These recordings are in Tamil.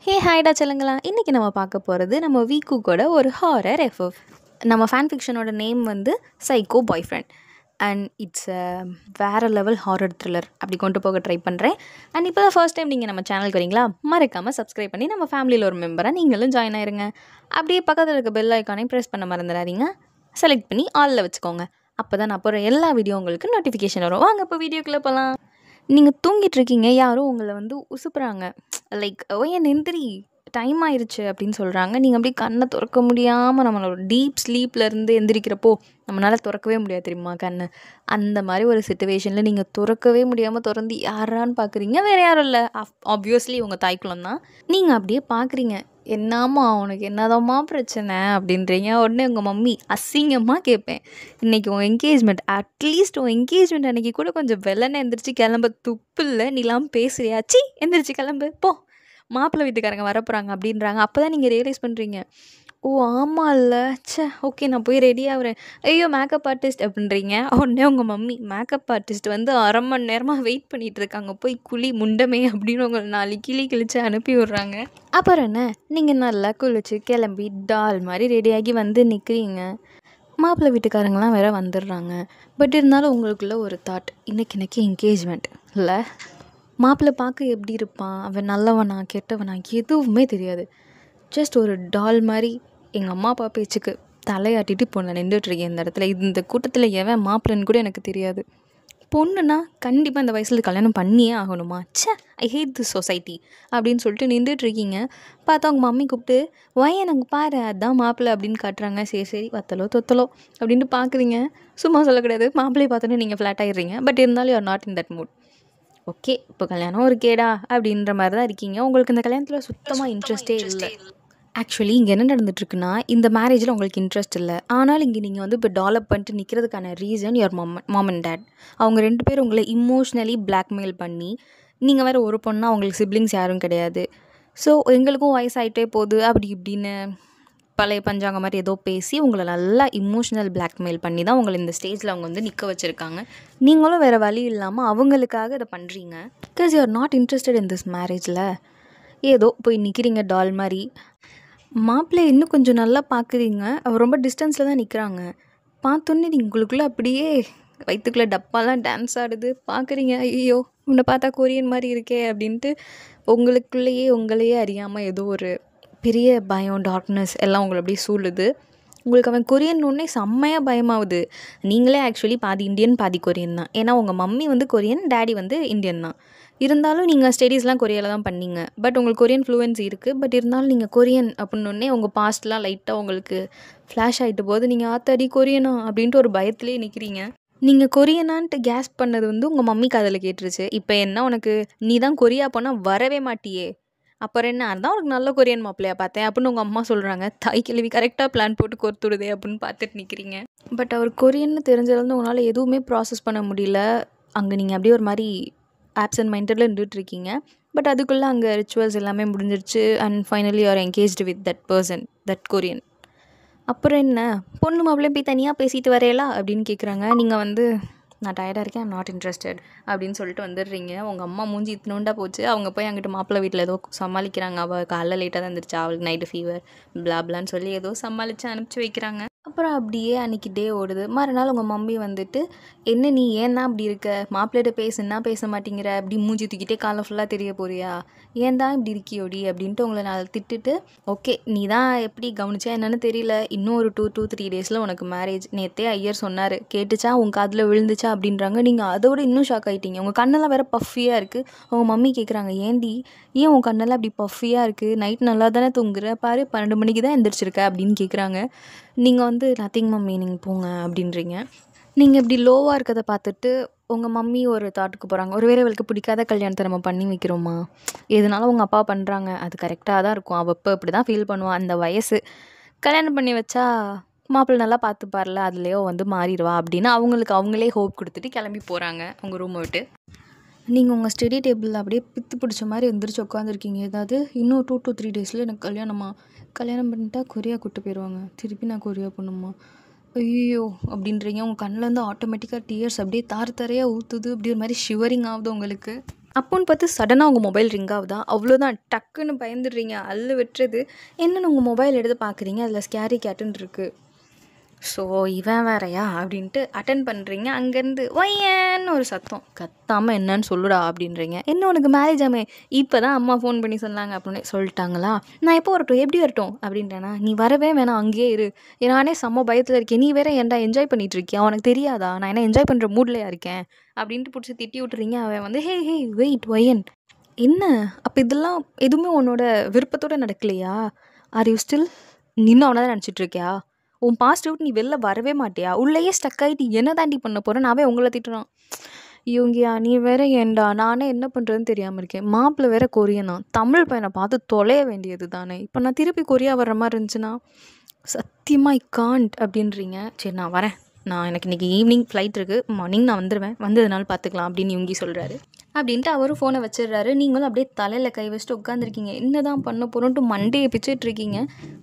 ஹே ஹாய்டா சொல்லுங்களா. இன்றைக்கி நம்ம பார்க்க போகிறது நம்ம வீக்குக்கோட ஒரு ஹாரர் எஃப்எஃப். நம்ம ஃபேன் ஃபிக்ஷனோட நேம் வந்து psycho bye friend. And it's வேறு லெவல் ஹாரர் த்ரில்லர் அப்படி கொண்டு போக ட்ரை பண்ணுறேன். அண்ட் இப்போ தான் ஃபர்ஸ்ட் டைம் நீங்கள் நம்ம சேனலுக்கு வரீங்களா, மறக்காமல் சப்ஸ்கிரைப் பண்ணி நம்ம ஃபேமிலியில் ஒரு மெம்பராக நீங்களும் ஜாயின் ஆயிருங்க. அப்படியே பக்கத்தில் இருக்க பெல் ஐக்கானையும் ப்ரெஸ் பண்ண மறந்துடாதீங்க. செலக்ட் பண்ணி ஆலில் வச்சுக்கோங்க. அப்போ தான் நான் போகிற எல்லா வீடியோ உங்களுக்கு நோட்டிஃபிகேஷன் வரும். வாங்க இப்போ வீடியோக்குள்ளே போகலாம். நீங்கள் தூங்கிட்டு இருக்கீங்க, யாரும் உங்களை வந்து உசுப்புறாங்க, லைக் ஏன் எந்திரி டைம் ஆயிடுச்சு அப்படின்னு சொல்கிறாங்க. நீங்கள் அப்படியே கண்ணை திறக்க முடியாமல் நம்மளோட டீப் ஸ்லீப்லேருந்து எந்திரிக்கிறப்போ நம்மளால் திறக்கவே முடியாது தெரியுமா கண்ணை. அந்த மாதிரி ஒரு சிச்சுவேஷனில் நீங்கள் திறக்கவே முடியாமல் திறந்து யாரான்னு பார்க்குறீங்க, வேறு யாரும் இல்லை, ஆப்வியஸ்லி உங்கள் தாய்க்குளம் தான். நீங்கள் அப்படியே பார்க்குறீங்க, என்னாம்மா உனக்கு என்னதாம்மா பிரச்சனை அப்படின்றீங்க. உடனே உங்கள் மம்மி அசிங்கமாக கேட்பேன், இன்றைக்கி உன் என்கேஜ்மெண்ட், அட்லீஸ்ட் உன் என்கேஜ்மெண்ட் அன்றைக்கி கூட கொஞ்சம் வெள்ளனை எந்திரிச்சு கிளம்ப துப்பு இல்லை, நீலாம் பேசுறியாச்சி, எந்திரிச்சு கிளம்பு போ, மாப்பிள்ளை வீட்டுக்காரங்க வரப்போகிறாங்க அப்படின்றாங்க. அப்போ தான் நீங்கள் ரியலைஸ் பண்ணுறீங்க, ஓ ஆமாம் இல்லை, சே ஓகே நான் போய் ரெடி ஆகிறேன், ஐயோ மேக்கப் ஆர்டிஸ்ட் அப்படின்றீங்க. உடனே உங்கள் மம்மி மேக்கப் ஆர்டிஸ்ட் வந்து 1/2 மணி நேரமாக வெயிட் பண்ணிகிட்டு இருக்காங்க, போய் குழி முண்டமே அப்படின்னு உங்களை 4 கிளி கிழிச்சு அனுப்பி விட்றாங்க. அப்புறம் என்ன, நீங்கள் நல்லா குளிச்சு கிளம்பி டால் மாதிரி ரெடியாகி வந்து நிற்கிறீங்க. மாப்பிள்ளை வீட்டுக்காரங்களாம் வேற வந்துடுறாங்க. பட் இருந்தாலும் உங்களுக்குள்ள ஒரு தாட், இன்னைக்கு என்கேஜ்மெண்ட் இல்லை, மாப்பிள்ளை பார்க்க எப்படி இருப்பான், அவன் நல்லவனா கெட்டவனா எதுவுமே தெரியாது, ஜஸ்ட் ஒரு டால் மாதிரி எங்கள் அம்மா அப்பா பேச்சுக்கு தலையாட்டிட்டு இப்போ நான் நின்றுட்டுருக்கேன் இந்த இடத்துல. இந்த கூட்டத்தில் எவன் மாப்பிள்ளைன்னு கூட எனக்கு தெரியாது. பொண்ணுன்னா கண்டிப்பாக இந்த வயசில் கல்யாணம் பண்ணியே ஆகணுமா, ச்சே ஐ ஹேட் திஸ் சொசைட்டி அப்படின்னு சொல்லிட்டு நின்றுட்டுருக்கீங்க. பார்த்தா அவங்க மம்மி கூப்பிட்டு வயன் நாங்கள் பாரு அதான் மாப்பிள்ளை அப்படின்னு காட்டுறாங்க. சரி வத்தலோ தொத்தலோ அப்படின்ட்டு பார்க்குறீங்க. சும்மா சொல்லக்கூடாது, மாப்பிள்ளையை பார்த்தோன்னே நீங்கள் ஃப்ளாட் ஆகிடுறீங்க. பட் இருந்தாலும் you are not in that mood. Okay இப்போ கல்யாணம் ஒரு கேடா அப்படின்ற மாதிரி தான் இருக்கீங்க. உங்களுக்கு இந்த கல்யாணத்தில் சுத்தமாக இன்ட்ரெஸ்டே இல்லை. ஆக்சுவலி இங்கே என்ன நடந்துட்டுருக்குன்னா, இந்த மேரேஜில் உங்களுக்கு இன்ட்ரெஸ்ட் இல்லை, ஆனால் இங்கே நீங்கள் வந்து இப்போ டெவலப் பண்ணிட்டு நிற்கிறதுக்கான reason your mom and dad. அவங்க 2 பேரும் உங்களை இமோஷ்னலி பிளாக்மெயில் பண்ணி, நீங்கள் வேறு ஒரு பொண்ணா, அவங்களுக்கு சிப்ளிங்ஸ் யாரும் கிடையாது, ஸோ எங்களுக்கும் வயசாகிட்டே போகுது அப்படி இப்படின்னு பழைய பஞ்சாங்க மாதிரி ஏதோ பேசி உங்களை நல்லா இமோஷ்னல் பிளாக்மெயில் பண்ணி தான் உங்களை இந்த ஸ்டேஜில் அவங்க வந்து நிற்க வச்சுருக்காங்க. நீங்களும் வேறு வழி இல்லாமல் அவங்களுக்காக இதை பண்ணுறீங்க. Because you are not interested in this மேரேஜில். ஏதோ போய் நிற்கிறீங்க டால் மாதிரி. மாப்பிள்ளை இன்னும் கொஞ்சம் நல்லா பார்க்குறீங்க, அவர் ரொம்ப டிஸ்டன்ஸில் தான் நிற்கிறாங்க. பார்த்தோன்னே நீங்கள் உங்களுக்குள்ளே அப்படியே வயிற்றுக்குள்ளே டப்பாலாம் டான்ஸ் ஆடுது. பார்க்குறீங்க, ஐயோ உன்னை பார்த்தா கொரியன் மாதிரி இருக்கே அப்படின்ட்டு உங்களுக்குள்ளேயே உங்களையே அறியாமல் ஏதோ ஒரு பெரிய பயம், டார்க்னஸ் எல்லாம் உங்களை அப்படியே சூழுது. உங்களுக்கு அவன் கொரியன் ஒன்றே செம்மையாக பயமாகுது. நீங்களே ஆக்சுவலி பாதி இந்தியன் பாதி கொரியன் தான். ஏன்னா உங்கள் மம்மி வந்து கொரியன், டேடி வந்து இந்தியன் தான். இருந்தாலும் நீங்கள் ஸ்டடீஸ்லாம் கொரியாவில் தான் பண்ணீங்க. பட் உங்களுக்கு கொரியன் ஃப்ளூவன்சி இருக்குது. பட் இருந்தாலும் நீங்கள் கொரியன் அப்படின்னோடனே உங்கள் பாஸ்ட்லாம் லைட்டாக உங்களுக்கு ஃப்ளாஷ் ஆகிட்டு போது, நீங்கள் ஆத்தாடி கொரியனா அப்படின்ட்டு ஒரு பயத்துலேயே நிற்கிறீங்க. நீங்கள் கொரியனான்ட்டு கேஸ் பண்ணது வந்து உங்கள் மம்மி காதில் கேட்டுருச்சு. இப்போ என்ன உனக்கு, நீ தான் கொரியா போனால் வரவே மாட்டியே, அப்புறம் என்ன அதான் உனக்கு நல்ல கொரியன் மாப்பிள்ளையா பார்த்தேன் அப்படின்னு உங்கள் அம்மா சொல்கிறாங்க. தாய் கிழவி கரெக்டாக பிளான் போட்டு கொடுத்துடுதே அப்படின்னு பார்த்துட்டு நிற்கிறீங்க. பட் அவர் கொரியன்னு தெரிஞ்சதுலேருந்து உங்களால் எதுவுமே ப்ராசஸ் பண்ண முடியல. அங்கே நீங்கள் அப்படியே ஒரு மாதிரி ஆப்சன்ட் மைண்டடில் இருந்துகிட்ருக்கீங்க. பட் அதுக்குள்ளே அங்கே ரிச்சுவல்ஸ் எல்லாமே முடிஞ்சிருச்சு. And finally you are engaged with that person, that Korean. அப்புறம் என்ன, பொண்ணு மாப்பிள்ளையும் போய் தனியாக பேசிட்டு வரையலா அப்படின்னு கேட்குறாங்க. நீங்கள் வந்து நான் டயர்டாக இருக்கேன், ஐம் நாட் இன்ட்ரெஸ்டட் அப்படின்னு சொல்லிட்டு வந்துடுறீங்க. உங்கள் அம்மா மூஞ்சி இத்தினோண்டா போச்சு. அவங்க போய் அங்கிட்டு மாப்பிள்ளை வீட்டில் ஏதோ சமாளிக்கிறாங்க. அவள் காலைல லேட்டாக தான் இருந்துருச்சு, அவளுக்கு நைட்டு ஃபீவர் பிளாப்லான்னு சொல்லி ஏதோ சமாளித்து அனுப்பிச்சி வைக்கிறாங்க. அப்புறம் அப்படியே அன்றைக்கி டே ஓடுது. மறுநாள் உங்கள் மம்மி வந்துட்டு, என்ன நீ ஏன் தான் அப்படி இருக்க, மாப்பிள்ளைகிட்ட பேசுன்னா பேச மாட்டேங்கிற, அப்படி மூஞ்சி தூக்கிட்டே காலம் ஃபுல்லாக தெரிய போறியா, ஏன் தான் இப்படி இருக்கியோடி அப்படின்ட்டு உங்களை நான் திட்டுட்டு, ஓகே நீ தான் எப்படி கவனிச்சா என்னன்னு தெரியல, இன்னும் ஒரு 2-3 டேஸில் உனக்கு மேரேஜ், நேற்றே ஐயர் சொன்னார், கேட்டுச்சா உங்கள் காதில் விழுந்துச்சா அப்படின்றாங்க. நீங்கள் அதோட இன்னும் ஷாக் ஆகிட்டீங்க. உங்கள் கண்ணெல்லாம் வேறு பஃபியாக இருக்குது. உங்கள் மம்மி கேட்குறாங்க, ஏன் உன் கண்ணெல்லாம் அப்படி பஃபியாக இருக்குது, நைட் நல்லா தானே தூங்குற, பாரு 12 மணிக்கு தான் எந்திரிச்சிருக்க அப்படின்னு கேட்குறாங்க. நீங்கள் வந்து நத்திங் மம்மி நீங்கள் போங்க அப்படின்றீங்க. நீங்கள் இப்படி லோவாக இருக்கிறத பார்த்துட்டு உங்கள் மம்மி ஒரு தாட்டுக்கு போகிறாங்க, ஒருவேளை இவளுக்கு பிடிக்காத கல்யாணத்தை நம்ம பண்ணி வைக்கிறோமா, எதனால உங்கள் அப்பா பண்ணுறாங்க அது கரெக்டாக தான் இருக்கும், அவள் இப்போ இப்படி தான் ஃபீல் பண்ணுவாள், அந்த வயசு கல்யாணம் பண்ணி வச்சா மாப்பிள்ளை நல்லா பார்த்துப்பார்ல, அதுலேயோ வந்து மாறிடுவா அப்படின்னு அவங்களே ஹோப் கொடுத்துட்டு கிளம்பி போகிறாங்க உங்கள் ரூமை விட்டு. நீங்கள் உங்கள் ஸ்டடி டேபிளில் அப்படியே பித்து பிடிச்ச மாதிரி எந்திரிச்சு உட்காந்துருக்கீங்க. ஏதாவது இன்னும் 2-3 டேஸில் எனக்கு கல்யாணம் பண்ணிட்டா கொரியா கூப்பிட்டு போயிடுவாங்க, திருப்பி நான் கொரியா போகணுமா, ஐயோ அப்படின்றீங்க. உங்கள் கண்ணில் இருந்து ஆட்டோமேட்டிக்காக டியர்ஸ் அப்படியே தார் தாரையாக ஊற்றுது. அப்படி ஒரு மாதிரி ஷிவரிங் ஆகுது உங்களுக்கு. அப்போன்னு பார்த்து சடனாக உங்கள் மொபைல் ரிங் ஆகுதா, அவ்வளோதான் டக்குன்னு பயந்துடுறீங்க, அல்லு விட்டுறது. என்னன்னு உங்கள் மொபைல் எடுத்து பார்க்குறீங்க, அதில் ஸ்கேரி கேட்டுன்னு இருக்குது. ஸோ இவன் வேறயா அப்படின்ட்டு அட்டன் பண்ணுறீங்க. அங்கேருந்து ஒய்யன்னு ஒரு சத்தம், கத்தாமல் என்னன்னு சொல்லுடா அப்படின்றீங்க. என்ன உனக்கு மேரேஜ் ஆமே, இப்போ தான் அம்மா ஃபோன் பண்ணி சொன்னாங்க அப்படின்னு சொல்லிட்டாங்களா, நான் எப்போ வரட்டும், எப்படி வரட்டும் அப்படின்ட்டேனா, நீ வரவே வேணாம் அங்கேயே இரு, நானே செம்ம பயத்தில் இருக்கேன், நீ வேற ஏன்டா என்ஜாய் பண்ணிட்டு இருக்கியா, உனக்கு தெரியாதா நான் என்ன என்ஜாய் பண்ணுற மூட்லையா இருக்கேன் அப்படின்ட்டு பிடிச்சி திட்டி விட்டுறீங்க. அவன் வந்து ஹே ஹே வெயிட் ஒய்யன், என்ன அப்போ இதெல்லாம் எதுவுமே உன்னோட விருப்பத்தோடு நடக்கலையா, ஆர் யூ ஸ்டில் நின்று அவனை தான் நினச்சிட்டு இருக்கியா, உன் பாஸ்ட் விட்டு நீ வெளில வரவே மாட்டியா, உள்ளேயே ஸ்டக் ஆகிட்டு என்ன தாண்டி பண்ண போகிறேன், நாவே உங்களை திட்டுறான். இவங்கயா நீ வேற ஏன்டா, நானே என்ன பண்ணுறதுன்னு தெரியாமல் இருக்கேன், மாப்பிள்ளை வேற கொரியனா, தமிழ் பையனை பார்த்து தொலைய வேண்டியது தானே, இப்போ நான் திருப்பி கொரியா வர்ற மாதிரி இருந்துச்சுன்னா சத்தியமாக ஐ காண்ட் அப்படின்றீங்க. சரி நான் வரேன், எனக்கு இன்றைக்கி ஈவினிங் ஃப்ளைட் இருக்குது, மார்னிங் நான் வந்துடுவேன், வந்ததுனால பார்த்துக்கலாம் அப்படின்னு இவங்க சொல்கிறாரு. அப்படின்ட்டு அவரும் ஃபோனை வச்சிடுறாரு. நீங்களும் அப்படியே தலையில் கை வச்சுட்டு உட்காந்துருக்கீங்க. என்ன தான் பண்ண போகிறோன்ட்டு மண்டையை பிச்சுட்ருக்கீங்க.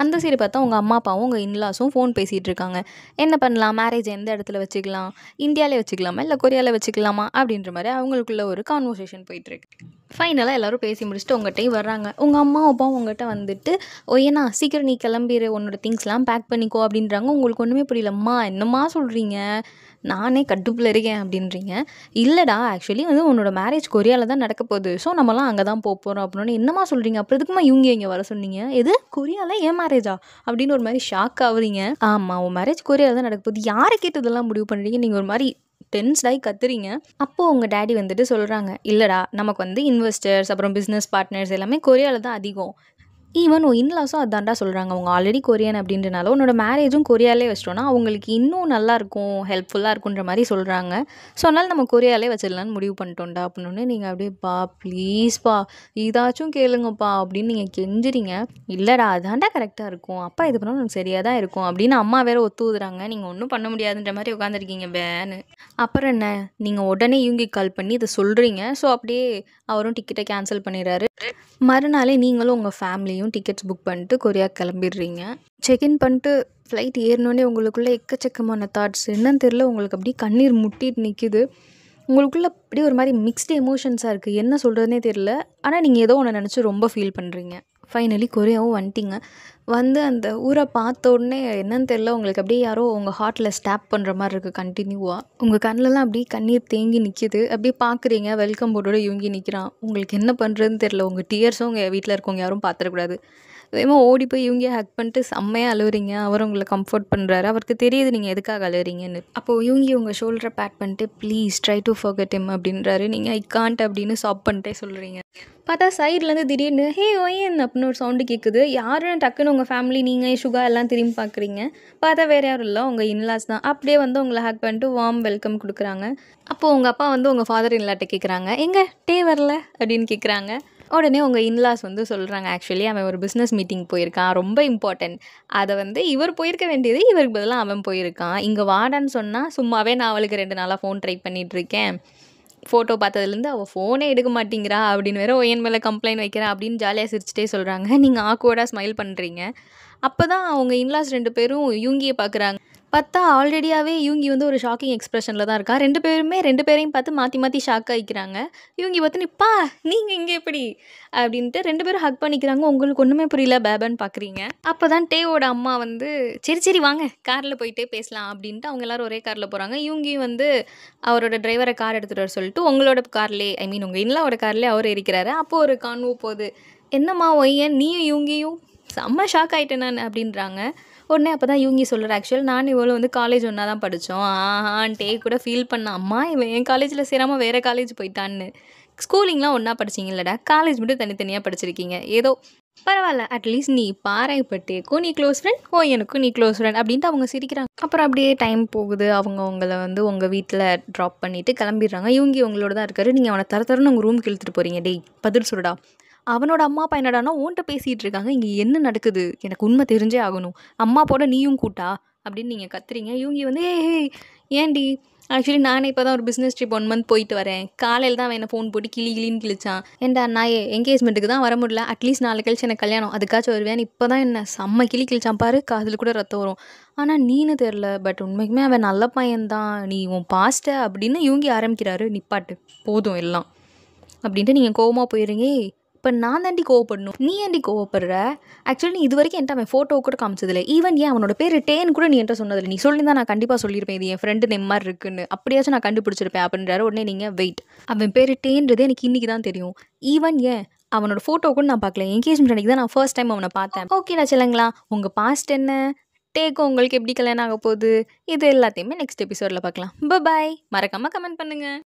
அந்த சைடு பார்த்தா உங்கள் அம்மா அப்பாவும் உங்கள் இன்லாஸும் ஃபோன் பேசிகிட்டு இருக்காங்க. என்ன பண்ணலாம், மேரேஜ் எந்த இடத்துல வச்சுக்கலாம், இந்தியாவிலே வச்சுக்கலாமா இல்லை கொரியாவில் வச்சுக்கலாமா அப்படின்ற மாதிரி அவங்களுக்குள்ள ஒரு கான்வர்சேஷன் போயிட்டுருக்கு. ஃபைனலாக எல்லோரும் பேசி முடிச்சுட்டு உங்கள்கிட்டையும் வர்றாங்க. உங்கள் அம்மா அப்பாவும் உங்கள்கிட்ட வந்துட்டு ஓய்யண்ணா சீக்கிரம் நீ கிளம்பிடு, உன்னோட திங்ஸ்லாம் பேக் பண்ணிக்கோ அப்படின்றாங்க. உங்களுக்கு ஒன்றுமே புரியலம்மா, என்னம்மா சொல்கிறீங்க, நானே கடுப்பில் இருக்கேன் அப்படின்றீங்க. இல்லைடா ஆக்சுவலி வந்து உன்னோட மேரேஜ் கொரியாவில் தான் நடக்க போகுது, ஸோ நம்மலாம் அங்கே தான் போகிறோம் அப்படின்னு. என்னம்மா சொல்கிறீங்க, அப்புறம் எதுக்குமா இவங்க இங்கே வர சொன்னீங்க, எது கொரியாவில் ஏன் மேரேஜா அப்படின்னு ஒரு மாதிரி ஷாக் ஆகுறீங்க. ஆமாம் உன் மேரேஜ் கொரியாவில் தான் நடக்க போகுது, யாரை கேட்டு இதெல்லாம் முடிவு பண்ணுறீங்க, நீங்கள் ஒரு மாதிரி டென்ஸ்டாகி கத்துறீங்க. அப்போது உங்கள் டேடி வந்துட்டு சொல்கிறாங்க, இல்லைடா நமக்கு வந்து இன்வெஸ்டர்ஸ் அப்புறம் பிஸ்னஸ் பார்ட்னர்ஸ் எல்லாமே கொரியாவில் தான் அதிகம், ஈவன் உன் இன்லாஸும் அதான்டா சொல்கிறாங்க, அவங்க ஆல்ரெடி கொரியன் அப்படின்றனால உன்னோட மேரேஜும் கொரியாலே வச்சிட்டோன்னா அவங்களுக்கு இன்னும் நல்லாயிருக்கும், ஹெல்ப்ஃபுல்லாக இருக்குன்ற மாதிரி சொல்கிறாங்க. ஸோ அதனால் நம்ம கொரியாலே வச்சிடலான்னு முடிவு பண்ணிட்டோம்டா அப்படின்னு. நீங்கள் அப்படியே பா ப்ளீஸ்ப்பா இதாச்சும் கேளுங்கப்பா அப்படின்னு நீங்கள் கெஞ்சுறீங்க. இல்லைடா அதான்டா கரெக்டாக இருக்கும், அப்பா இது பண்ணாலும் எனக்கு சரியாக தான் இருக்கும் அப்படின்னு அம்மா வேற ஒத்துவுதுறாங்க. நீங்கள் ஒன்றும் பண்ண முடியாதுன்ற மாதிரி உட்காந்துருக்கீங்க பேன்னு. அப்புறம் என்ன, நீங்கள் உடனே இவங்க கால் பண்ணி இதை சொல்கிறீங்க. ஸோ அப்படியே அவரும் டிக்கெட்டை கேன்சல் பண்ணிடுறாரு. மறுநாளே நீங்களும் உங்கள் ஃபேமிலியும் டிக்கெட்ஸ் புக் பண்ணிட்டு கொரியா கிளம்பிடுறீங்க. செக்இன் பண்ணிட்டு ஃப்ளைட் ஏறினோடனே உங்களுக்குள்ளே எக்கச்சக்கமான தாட்ஸ், என்னன்னு தெரில, உங்களுக்கு அப்படியே கண்ணீர் முட்டிட்டு நிற்கிது. உங்களுக்குள்ளே அப்படியே ஒரு மாதிரி மிக்ஸ்டு எமோஷன்ஸாக இருக்குது, என்ன சொல்கிறதுனே தெரில. ஆனால் நீங்கள் ஏதோ ஒன்று நினச்சி ரொம்ப ஃபீல் பண்ணுறீங்க. ஃபைனலி கொரியாவும் வந்துட்டிங்க. வந்து அந்த ஊரை பார்த்த உடனே என்னன்னு தெரில, உங்களுக்கு அப்படியே யாரோ உங்கள் ஹார்ட்டில் ஸ்டாப் பண்ணுற மாதிரி இருக்குது கண்டினியூவாக. உங்கள் கண்ணிலலாம் அப்படியே கண்ணீர் தேங்கி நிற்கிது. அப்படியே பார்க்குறீங்க, வெல்கம் போர்டோட இவங்கி நிற்கிறான். உங்களுக்கு என்ன பண்ணுறதுன்னு தெரில. உங்கள் டியர்ஸும் உங்கள் வீட்டில் இருக்கவங்க யாரும் பார்த்துடக்கூடாது. வேகமாக ஓடி போய் இவங்க ஹக் பண்ணிட்டு செம்மையாக அழுவுறீங்க. அவர் உங்களை கம்ஃபர்ட் பண்ணுறாரு. அவருக்கு தெரியுது நீங்கள் எதுக்காக அழுவுறீங்கன்னு. அப்போது இவங்க உங்கள் ஷோல்டரை பேட் பண்ணிட்டு please try to forget him அப்படின்றாரு. நீங்கள் ஐ காண்ட் அப்படின்னு சாப் பண்ணிட்டே சொல்கிறீங்க. பார்த்தா சைட்லேருந்து திடீர்னு ஹே ஒயன் அப்படின்னு ஒரு சவுண்டு கேட்குது. யாருன்னு டக்குன்னு உங்கள் ஃபேமிலி, நீங்கள் சுகா எல்லாம் திரும்பி பார்க்குறீங்க. பார்த்தா வேறு யாரும் இல்லை, உங்கள் இன்லாஸ் தான். அப்படியே வந்து உங்களை ஹக் பண்ணிட்டு வார்ம் வெல்கம் கொடுக்குறாங்க. அப்போது உங்கள் அப்பா வந்து உங்கள் ஃபாதர் இன்லாட்ட கேட்குறாங்க, எங்கே டே வரல அப்படின்னு கேட்குறாங்க. உடனே உங்கள் இன்லாஸ் வந்து சொல்கிறாங்க, ஆக்சுவலி அவன் ஒரு பிஸ்னஸ் மீட்டிங் போயிருக்கான், ரொம்ப இம்பார்ட்டன்ட். அதை வந்து இவர் போயிருக்க வேண்டியது, இவருக்கு பதிலாக அவன் போயிருக்கான். இங்கே வாடான்னு சொன்னால் சும்மாவே நான் அவளுக்கு 2 நாளாக ஃபோன் ட்ரை பண்ணிகிட்ருக்கேன், ஃபோட்டோ பார்த்ததுலேருந்து அவள் ஃபோனே எடுக்க மாட்டேங்கிறா அப்படின்னு வேறு ஒயன் மேலே கம்ப்ளைண்ட் வைக்கிறா அப்படின்னு ஜாலியாக சிரிச்சிட்டே சொல்கிறாங்க. நீங்கள் ஆக்வர்டாக ஸ்மைல் பண்ணுறீங்க. அப்போ தான் அவங்க இன்லாஸ் 2 பேரும் யூங்கியை பார்க்குறாங்க. பார்த்தா ஆல்ரெடியாகவே யூங்கி வந்து ஒரு ஷாக்கிங் எக்ஸ்ப்ரெஷனில் தான் இருக்கா. 2 பேரையும் பார்த்து மாற்றி மாற்றி ஷாக் ஆகிக்கிறாங்க. யூங்கி பார்த்து நிப்பா நீங்கள் இங்கே எப்படி அப்படின்ட்டு 2 பேரும் ஹக் பண்ணிக்கிறாங்க. உங்களுக்கு ஒன்றுமே புரியல, பேபன்னு பார்க்குறீங்க. அப்போ தான் டேவோட அம்மா வந்து சரி வாங்க காரில் போயிட்டே பேசலாம் அப்படின்ட்டு அவங்க எல்லோரும் ஒரே காரில் போகிறாங்க. யூங்கி வந்து அவரோட டிரைவரை கார் எடுத்துகிட்டு வர சொல்லிட்டு உங்களோட கார்லேயே, ஐ மீன் உங்கள் இன்லாவோட கார்லேயே அவர் இருக்கிறாரு. அப்போது ஒரு கான்வோ போகுது. என்னம்மா ஒய்யன் நீயும் யூங்கியும் செம்ம ஷாக் ஆகிட்டேன் நான் அப்படின்றாங்க. உடனே அப்போ தான் யூங்கி சொல்கிற, ஆக்சுவல் நான் இவ்வளோ வந்து காலேஜ் ஒன்றா தான் படித்தோம், டே கூட ஃபீல் பண்ண அம்மா இவன் என் காலேஜில் சேராமல் வேறு காலேஜ் போயிட்டான்னு. ஸ்கூலிங்லாம் ஒன்றா படிச்சிங்க இல்லைடா, காலேஜ் மட்டும் தனித்தனியாக படிச்சிருக்கீங்க, ஏதோ பரவாயில்ல அட்லீஸ்ட் நீ பாறை பட்டேக்கும் நீ க்ளோஸ் ஃப்ரெண்ட், எனக்கும் நீ க்ளோஸ் ஃப்ரெண்ட் அப்படின்ட்டு அவங்க சிரிக்கிறாங்க. அப்புறம் அப்படியே டைம் போகுது. அவங்க உங்களை வந்து உங்கள் வீட்டில் ட்ராப் பண்ணிவிட்டு கிளம்பிடுறாங்க. யூங்கி உங்களோட தான் இருக்காரு. நீங்கள் அவனை தரன்னு உங்கள் ரூமுக்கு இழுத்துட்டு போகிறீங்க. டேய் பதில் சொல்லுடா, அவனோட அம்மா அப்பா என்னடானா உன்ட்ட பேசிகிட்டு இருக்காங்க, இங்கே என்ன நடக்குது எனக்கு உண்மை தெரிஞ்சே ஆகணும், அம்மா போட நீயும் கூட்டா அப்படின்னு நீங்கள் கத்துறீங்க. யூங்கி வந்து ஏன்டி, ஆக்சுவலி நானே இப்போ தான் ஒரு பிஸ்னஸ் ட்ரிப் 1 மந்த் போயிட்டு வரேன், காலையில் தான் அவன் என்ன ஃபோன் போட்டு கிளின்னு கிழிச்சான், ஏன்டா நான் என்கேஜ்மெண்ட்டுக்கு தான் வர முடியல, அட்லீஸ்ட் 4 கழிச்சு எனக்கு கல்யாணம், அதுக்காச்சும் வருவேன், இப்போ தான் என்ன செம்ம கிழிச்சான் பாரு, காதில் கூட ரத்தம் வரும், ஆனால் நீனு தெரில, பட் உண்மைக்குமே அவன் நல்ல பையன்தான், நீ உன் பாஸ்ட்டை அப்படின்னு யூங்கி ஆரம்பிக்கிறாரு. நிப்பாட்டு போதும் எல்லாம் அப்படின்ட்டு நீங்கள் கோவமாக போயிடுறீங்க. இப்போ நான் தாண்டி கோவப்படணும், நீ ஏன்டி கோவப்படுற? ஆக்சுவலி நீ இது வரைக்கும் என்கிட்ட அவன் ஃபோட்டோ கூட காமிச்சதில்லை. ஈவன் ஏன் அவனோட பேர் டேன்னு கூட நீ என்கிட்ட சொன்னதில்லை. நீ சொல்லியிருந்தா நான் கண்டிப்பாக சொல்லியிருப்பேன், இது என் ஃப்ரெண்டு நேம் மாதிரி இருக்குன்னு. அப்படியாச்சும் நான் கண்டுபிடிச்சிருப்பேன் அப்படின்றாரு. உடனே நீங்கள் வெயிட், அவன் பேர் டேன்றது எனக்கு இன்றைக்கி தான் தெரியும். ஈவன் ஏன் அவனோட ஃபோட்டோ கூட நான் பார்க்கல. என்கேஜ்மெண்ட் அன்றைக்கி தான் நான் ஃபர்ஸ்ட் டைம் அவனை பார்த்தேன். ஓகேடா செல்லுங்களா, உங்கள் பாஸ்ட் என்ன, டேக்கும் உங்களுக்கு எப்படி கல்யாணம் ஆக போகுது, இது எல்லாத்தையுமே நெக்ஸ்ட் எபிசோடில் பார்க்கலாம். பாய். மறக்காமல் கமெண்ட் பண்ணுங்கள்.